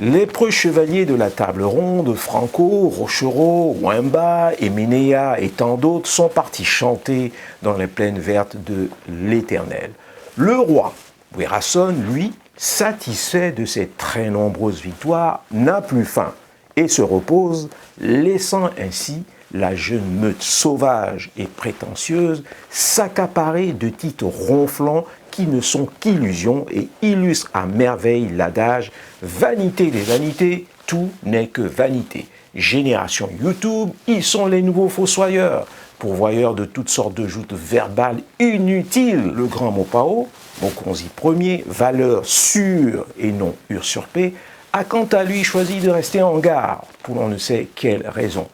Les preux chevaliers de la table ronde, Franco, Rochereau, Wemba, Eménéa et tant d'autres sont partis chanter dans les plaines vertes de l'Éternel. Le roi, Werason, lui, satisfait de ses très nombreuses victoires, n'a plus faim et se repose, laissant ainsi la jeune meute sauvage et prétentieuse s'accaparer de titres ronflants qui ne sont qu'illusions et illustrent à merveille l'adage « Vanité des vanités, tout n'est que vanité ». Génération YouTube, ils sont les nouveaux fossoyeurs, pourvoyeurs de toutes sortes de joutes verbales inutiles. Le grand Mopao, Mokonzi Ier, valeur sûre et non usurpée, a quant à lui choisi de rester en gare, pour on ne sait quelle raison.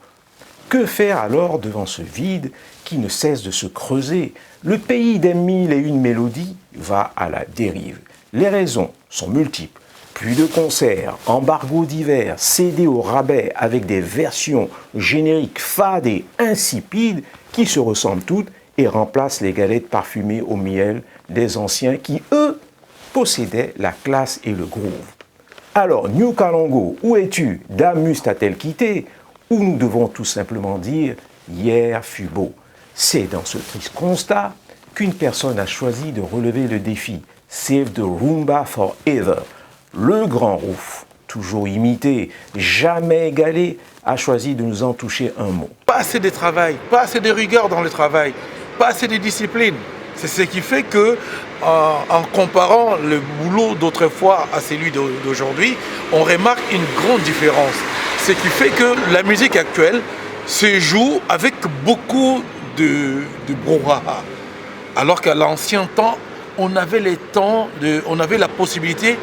Que faire alors devant ce vide qui ne cesse de se creuser? Le pays des mille et une mélodies va à la dérive. Les raisons sont multiples. Plus de concerts, embargos divers, CD au rabais avec des versions génériques fades et insipides qui se ressemblent toutes et remplacent les galettes parfumées au miel des anciens qui, eux, possédaient la classe et le groove. Alors, New Kalongo, où es-tu? Damus t'a-t-elle quitté? Ou nous devons tout simplement dire « hier fut beau ». C'est dans ce triste constat qu'une personne a choisi de relever le défi « Save the Rumba Forever ». Le grand Rouf, toujours imité, jamais égalé, a choisi de nous en toucher un mot. Pas assez de travail, pas assez de rigueur dans le travail, pas assez de discipline. C'est ce qui fait que, en comparant le boulot d'autrefois à celui d'aujourd'hui, on remarque une grande différence. Ce qui fait que la musique actuelle se joue avec beaucoup de brouhaha. Alors qu'à l'ancien temps, on avait la possibilité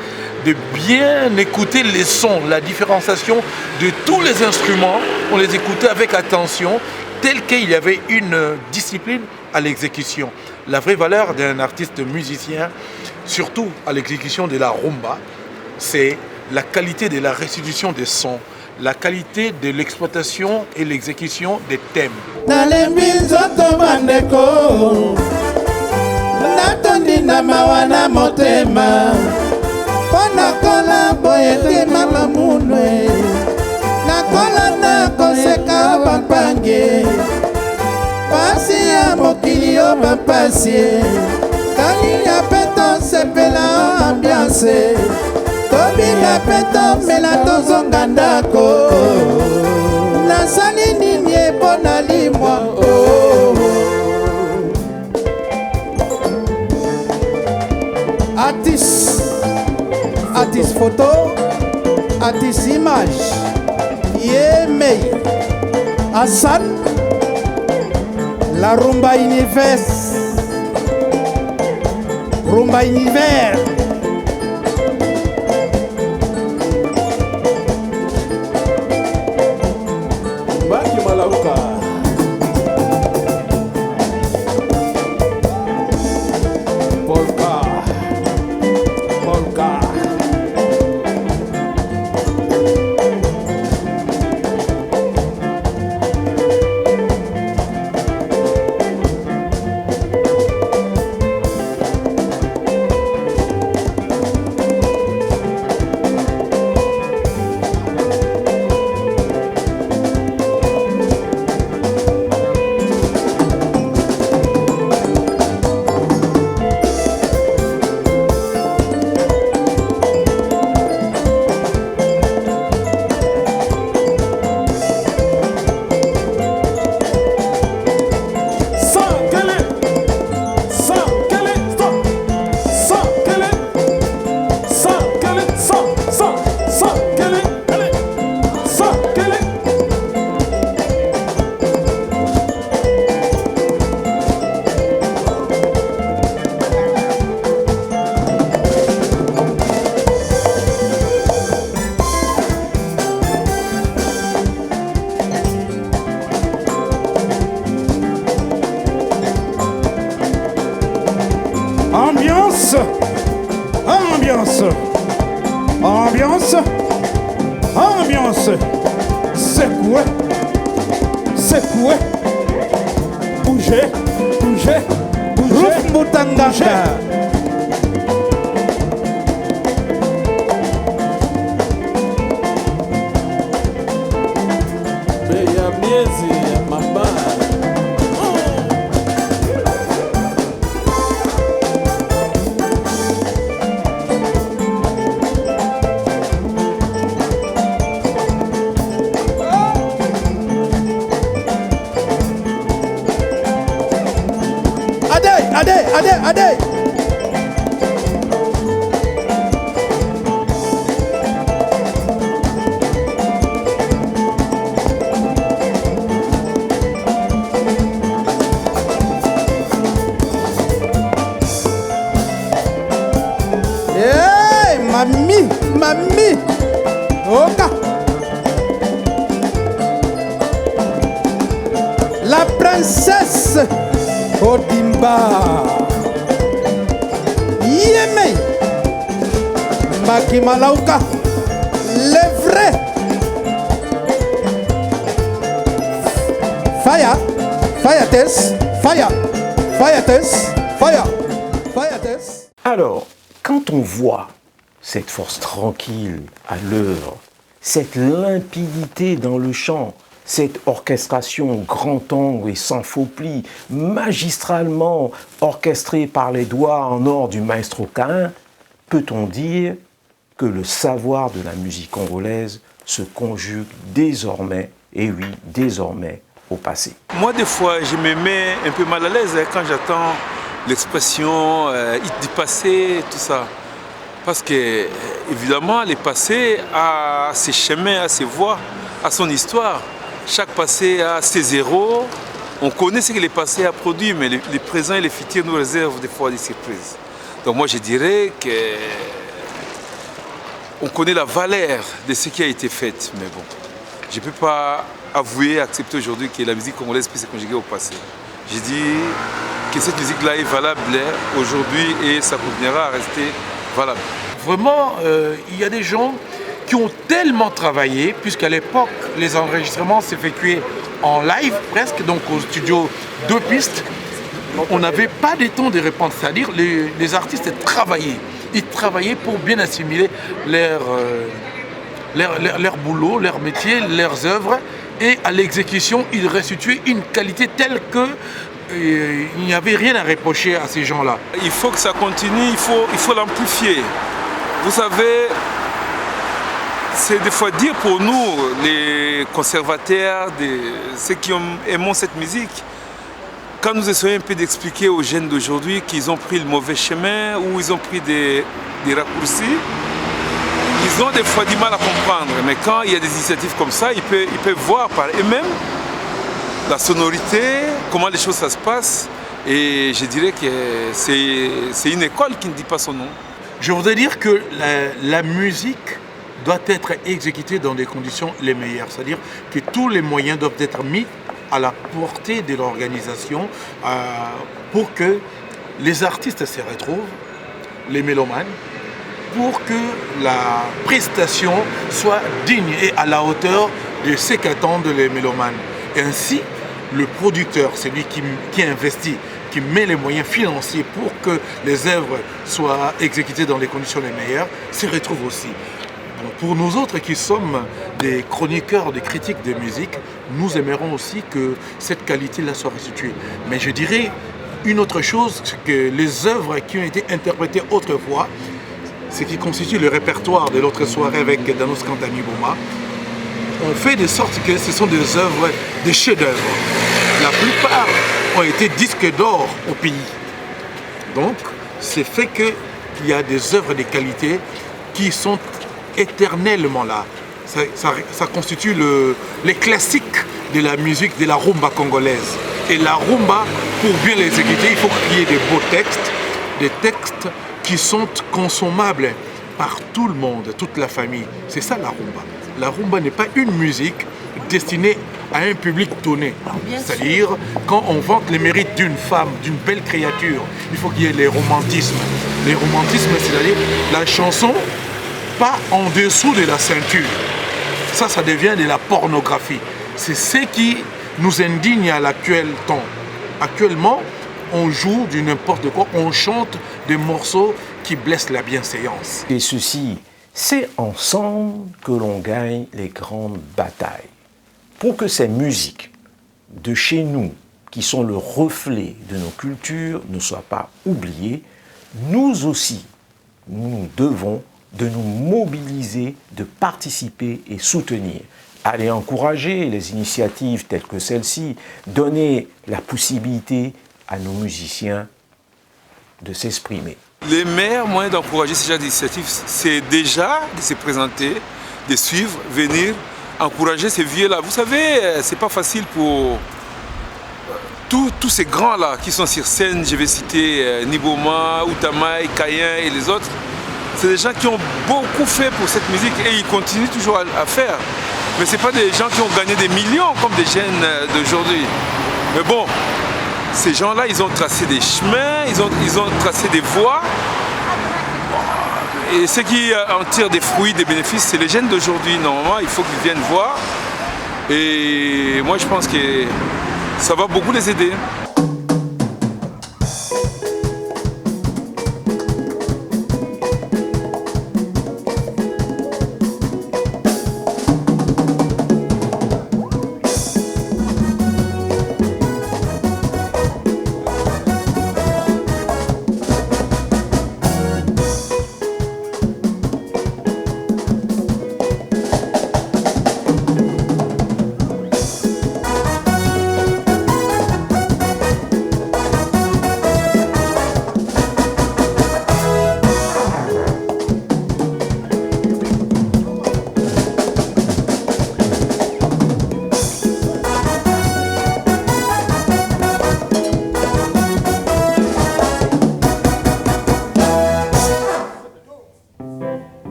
de bien écouter les sons, la différenciation de tous les instruments. On les écoutait avec attention, tel qu'il y avait une discipline à l'exécution. La vraie valeur d'un artiste musicien, surtout à l'exécution de la rumba, c'est la qualité de la restitution des sons, la qualité de l'exploitation et l'exécution des thèmes. Artiste photo, artiste image, Yemei, Hassan, la rumba univers, rumba univers. Baki Malauka. Ambiance, ambiance, ambiance, ambiance. Secouez, secouez. Bougez, bougez, bougez. Rouf Moutanganga. Iba Yeme Makimalauka les vrais Fire Fire test Fire Fire test Fire Fire test. Alors, quand on voit cette force tranquille à l'œuvre, cette limpidité dans le chant, cette orchestration grand angle et sans faux plis, magistralement orchestrée par les doigts en or du maestro Caïn, peut-on dire que le savoir de la musique congolaise se conjugue désormais, et oui, désormais, au passé? Moi, des fois, je me mets un peu mal à l'aise quand j'entends l'expression hit du passé, tout ça. Parce que, évidemment, le passé a ses chemins, a ses voies, a son histoire. Chaque passé a ses héros. On connaît ce que le passé a produit, mais le présent et le futur nous réservent des fois des surprises. Donc moi, je dirais que on connaît la valeur de ce qui a été fait. Mais bon, je ne peux pas avouer, accepter aujourd'hui que la musique congolaise puisse se conjuguer au passé. Je dis que cette musique-là est valable aujourd'hui et ça continuera à rester valable. Vraiment, il y a des gens qui ont tellement travaillé, puisqu'à l'époque, les enregistrements s'effectuaient en live presque, donc au studio 2 pistes. On n'avait pas de temps de répondre, c'est-à-dire les artistes travaillaient. Ils travaillaient pour bien assimiler leur boulot, leur métier, leurs œuvres. Et à l'exécution, ils restituaient une qualité telle que il n'y avait rien à reprocher à ces gens-là. Il faut que ça continue, il faut l'amplifier. Vous savez, c'est des fois dire pour nous, les conservateurs, ceux qui aiment cette musique, quand nous essayons un peu d'expliquer aux jeunes d'aujourd'hui qu'ils ont pris le mauvais chemin ou ils ont pris des raccourcis, ils ont des fois du mal à comprendre. Mais quand il y a des initiatives comme ça, ils peuvent voir par eux-mêmes la sonorité, comment les choses ça se passe. Et je dirais que c'est une école qui ne dit pas son nom. Je voudrais dire que la musique doit être exécutée dans des conditions les meilleures. C'est-à-dire que tous les moyens doivent être mis à la portée de l'organisation pour que les artistes se retrouvent, les mélomanes, pour que la prestation soit digne et à la hauteur de ce qu'attendent les mélomanes. Et ainsi, le producteur, c'est lui qui investit, qui met les moyens financiers pour que les œuvres soient exécutées dans les conditions les meilleures, se retrouve aussi. Bon, pour nous autres qui sommes des chroniqueurs, des critiques de musique, nous aimerons aussi que cette qualité-là soit restituée. Mais je dirais une autre chose, c'est que les œuvres qui ont été interprétées autrefois, ce qui constitue le répertoire de l'autre soirée avec Danos Kantani Boma, on fait de sorte que ce sont des œuvres, des chefs-d'œuvre. La plupart ont été disques d'or au pays. Donc, c'est fait qu'il y a des œuvres de qualité qui sont éternellement là. Ça constitue les classiques de la musique, de la rumba congolaise. Et la rumba, pour bien l'exécuter, il faut qu'il y ait des beaux textes, des textes qui sont consommables par tout le monde, toute la famille. C'est ça la rumba. La rumba n'est pas une musique destinée à un public donné. C'est-à-dire, quand on vante les mérites d'une femme, d'une belle créature, il faut qu'il y ait les romantismes. Les romantismes, c'est-à-dire la chanson pas en dessous de la ceinture. Ça devient de la pornographie. C'est ce qui nous indigne à l'actuel temps. Actuellement, on joue du n'importe quoi, on chante des morceaux qui blessent la bienséance. Et ceci, c'est ensemble que l'on gagne les grandes batailles. Pour que ces musiques de chez nous, qui sont le reflet de nos cultures, ne soient pas oubliées, nous aussi, nous devons de nous mobiliser, de participer et soutenir. Aller encourager les initiatives telles que celle-ci, donner la possibilité à nos musiciens de s'exprimer. Les meilleurs moyens d'encourager ce genre d'initiative, c'est déjà de se présenter, de suivre, venir, encourager ces vieux-là. Vous savez, c'est pas facile pour tous ces grands-là qui sont sur scène. Je vais citer Niboma, Outamai, Kayen et les autres. C'est des gens qui ont beaucoup fait pour cette musique et ils continuent toujours à faire. Mais ce n'est pas des gens qui ont gagné des millions comme des jeunes d'aujourd'hui. Mais bon, Ces gens-là, ils ont tracé des chemins, ils ont tracé des voies. Et ceux qui en tirent des fruits, des bénéfices, c'est les jeunes d'aujourd'hui. Normalement, il faut qu'ils viennent voir. Et moi, je pense que ça va beaucoup les aider.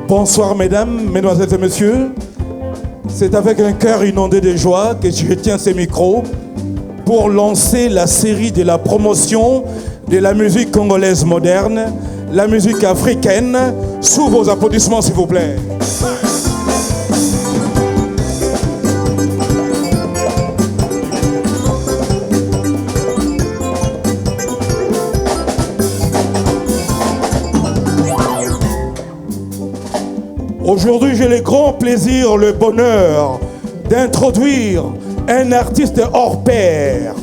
Bonsoir mesdames, mesdemoiselles et messieurs. C'est avec un cœur inondé de joie que je tiens ces micros pour lancer la série de la promotion de la musique congolaise moderne, la musique africaine. Sous vos applaudissements s'il vous plaît. Aujourd'hui, j'ai le grand plaisir, le bonheur d'introduire un artiste hors pair,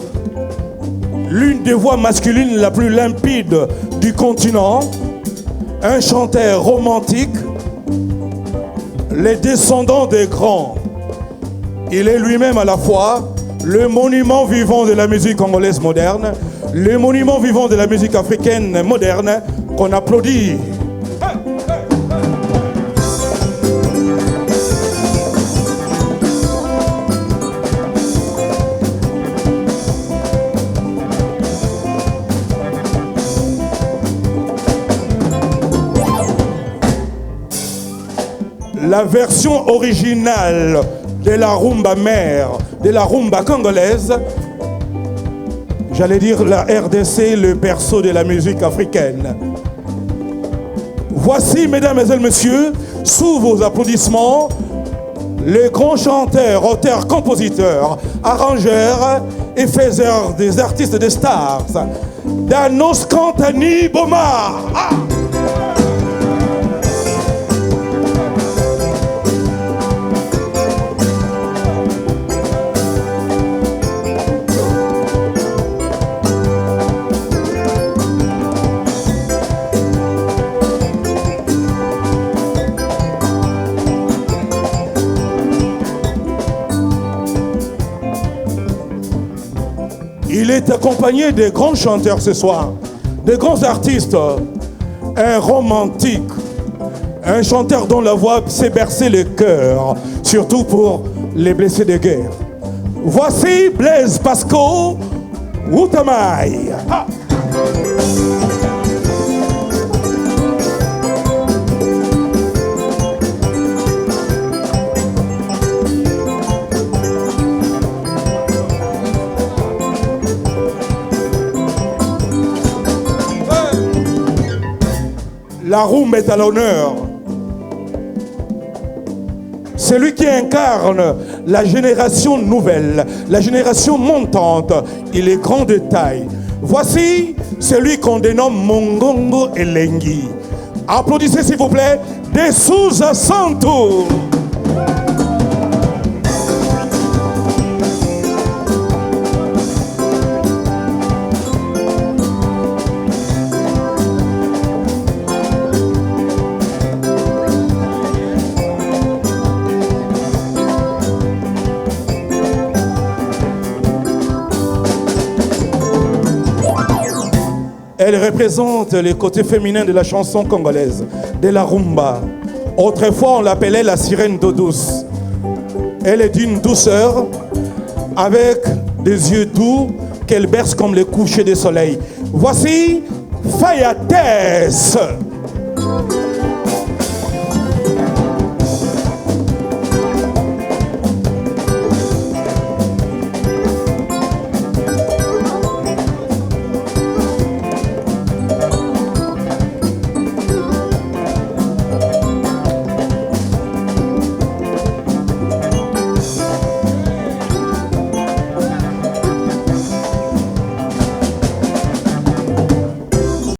l'une des voix masculines la plus limpide du continent, un chanteur romantique, les descendants des grands. Il est lui-même à la fois le monument vivant de la musique congolaise moderne, le monument vivant de la musique africaine moderne qu'on applaudit. La version originale de la rumba mère, de la rumba congolaise, j'allais dire la RDC, le berceau de la musique africaine. Voici, mesdames et messieurs, sous vos applaudissements, le grand chanteur, auteur, compositeur, arrangeur et faiseur des artistes des stars, Danos Kantani Boma. Ah! Il est accompagné de grands chanteurs ce soir, de grands artistes, un romantique, un chanteur dont la voix sait bercer le cœur, surtout pour les blessés de guerre. Voici Blaise Pascal Outamai. Ah. La rumba est à l'honneur. Celui qui incarne la génération nouvelle, la génération montante, il est grand de taille. Voici celui qu'on dénomme Mongongo Elengi. Applaudissez s'il vous plaît, De Souza Santo. Elle représente les côtés féminins de la chanson congolaise, de la rumba. Autrefois, on l'appelait la sirène d'eau douce. Elle est d'une douceur, avec des yeux doux, qu'elle berce comme les couchers du soleil. Voici Fayates.